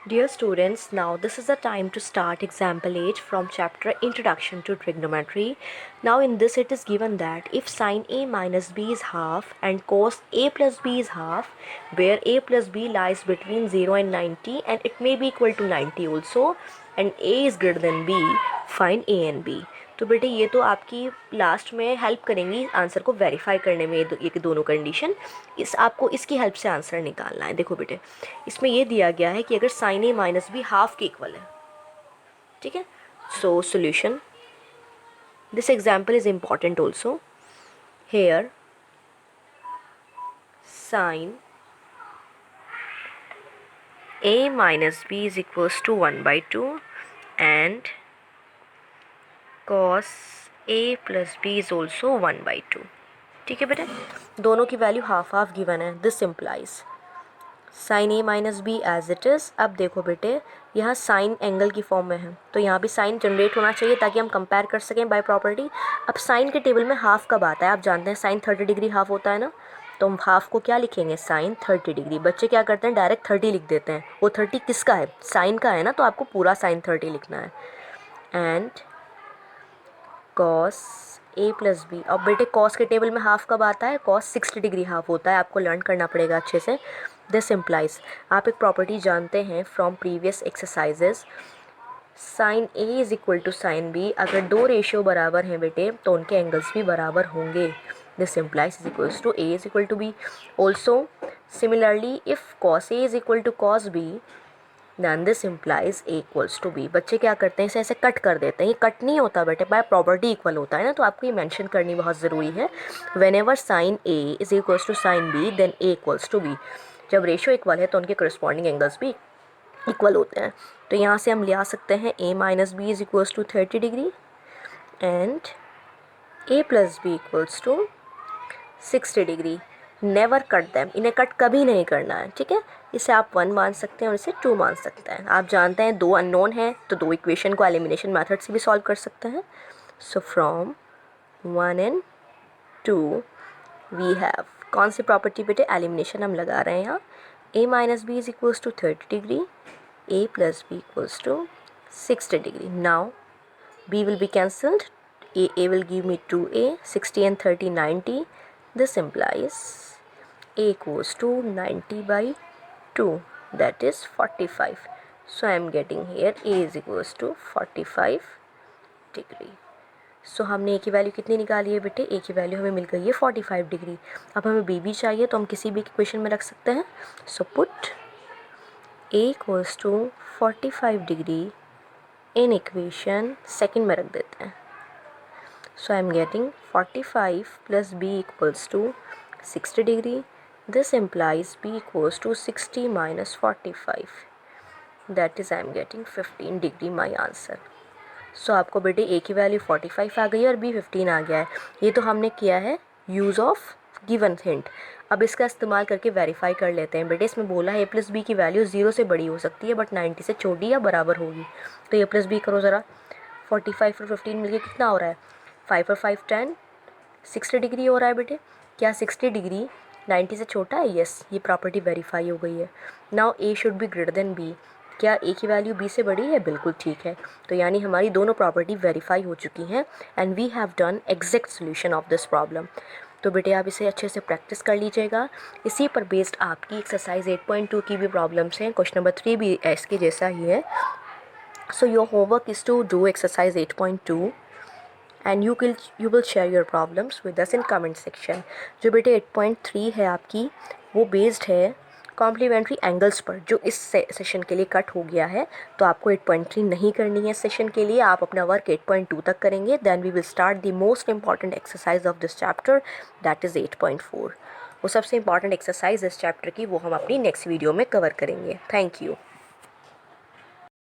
Dear students, now this is the time to start example 8 from chapter Introduction to Trigonometry. Now in this it is given that if sin a minus b is half and cos a plus b is half, where a plus b lies between 0 and 90 and it may be equal to 90 also, and a is greater than b, find a and b. तो बेटे ये तो आपकी last में help करेंगी answer को verify करने में, ये दोनों कंडीशन। आपको इसकी हेल्प से आंसर निकालना है। देखो बेटे, इसमें ये दिया गया है कि अगर sine A minus B half के इक्वल है, ठीक है। So solution, this example is important also. Here sine a minus b is equals to 1/2 and cos a plus b is also 1/2। ठीक है बेटे, दोनों की वैल्यू हाफ हाफ गिवन है। This implies sine A minus B as it is. अब देखो बेटे, यहाँ साइन एंगल की फॉर्म में है तो यहाँ भी साइन जनरेट होना चाहिए ताकि हम कंपेयर कर सकें बाय प्रॉपर्टी। अब साइन के टेबल में हाफ कब आता है, आप जानते हैं साइन 30 डिग्री हाफ होता है ना, तो हम हाफ को क्या लिखेंगे, साइन 30 डिग्री। बच्चे क्या करते हैं, डायरेक्ट 30 लिख देते हैं। वो 30 किसका है, साइन का है ना, तो आपको पूरा साइन 30 लिखना है। And cos A plus B. अब बेटे कॉस के टेबल में हाफ कब आता है, कॉस 60 डिग्री हाफ होता है, आपको लर्न करना पड़ेगा अच्छे से। दिस इम्प्लाइज, आप एक प्रॉपर्टी जानते हैं from previous exercises, sine A is equal to sine B. अगर दो रेशियो बराबर हैं बेटे तो उनके एंगल्स भी बराबर होंगे। This implies is equals to A is equal to B. Also similarly if cos A is equal to cos B then this implies A equals to B. बच्चे क्या करते हैं, इसे ऐसे कट कर देते हैं। ये कट नहीं होता बेटे, बाय प्रॉपर्टी इक्वल होता है ना, तो आपको ये मेंशन करनी बहुत ज़रूरी है। Whenever sine A is equals to sine B then A equals to B. जब रेशियो इक्वल है तो उनके करस्पॉन्डिंग एंगल्स भी इक्वल होते हैं। तो यहाँ से हम ले आ सकते हैं a minus B is equals to 30 degree and a plus B equals to 60 degree. Never cut them, इन्हें कट कभी नहीं करना है, ठीक है। इसे आप 1 मान सकते हैं और इसे 2 मान सकते हैं। आप जानते हैं दो अननोन हैं तो दो इक्वेशन को एलिमिनेशन मेथड से भी सॉल्व कर सकते हैं। So from 1 and 2 we have, कौन सी प्रॉपर्टी बेटे, एलिमिनेशन हम लगा रहे हैं यहाँ। a minus B is equals to 30 degree, a plus b equals to 60 degree. Now b will be cancelled, a will give me 2a, 60 and 30 90. This implies a equals to 90 by 2, that is 45. So I am getting here a is equals to 45 degree. सो हमने ए की value कितनी निकाली है बेटे, ए की value हमें मिल गई है 45 डिग्री। अब हमें बी भी चाहिए तो हम किसी भी इक्वेशन में रख सकते हैं। So put a equals to 45 degree in equation second में रख देते हैं। So I am getting 45 plus b equals to 60 degree. This implies b equals to 60 minus 45, that is I am getting 15 degree my answer. So आपको बेटे a की value 45 आ गई है और b 15 आ गया है। ये तो हमने किया है यूज़ ऑफ गिवन हिंट। अब इसका इस्तेमाल करके वेरीफाई कर लेते हैं। बेटे इसमें बोला है a प्लस बी की वैल्यू 0 से बड़ी हो सकती है बट 90 से छोटी या बराबर होगी। तो a प्लस बी करो ज़रा, 45 और 15 मिलके कितना हो रहा है, 5 और 5 10, 60 डिग्री हो रहा है बेटे। क्या 60 डिग्री 90 से छोटा है, यस, ये प्रॉपर्टी वेरीफाई हो गई है। Now a should be greater than b। क्या a की वैल्यू b से बड़ी है, बिल्कुल ठीक है। तो यानी हमारी दोनों प्रॉपर्टी वेरीफाई हो चुकी हैं and we have done exact solution of this problem. तो बेटे आप इसे अच्छे से प्रैक्टिस कर लीजिएगा। इसी पर बेस्ड आपकी एक्सरसाइज 8.2 की भी प्रॉब्लम्स हैं। क्वेश्चन नंबर 3 भी इसके जैसा ही है। So your homework is to do exercise 8.2 and you will share your problems with us in comment section. जो बेटे 8.3 है आपकी, वो बेस्ड है कॉम्प्लीमेंट्री एंगल्स पर, जो इस सेशन के लिए कट हो गया है। तो आपको 8.3 नहीं करनी है सेशन के लिए, आप अपना वर्क 8.2 तक करेंगे। Then we will start the most important exercise of this chapter, that is 8.4। वो सबसे इंपॉर्टेंट एक्सरसाइज इस चैप्टर की वो हम अपनी नेक्स्ट वीडियो में कवर करेंगे। Thank you.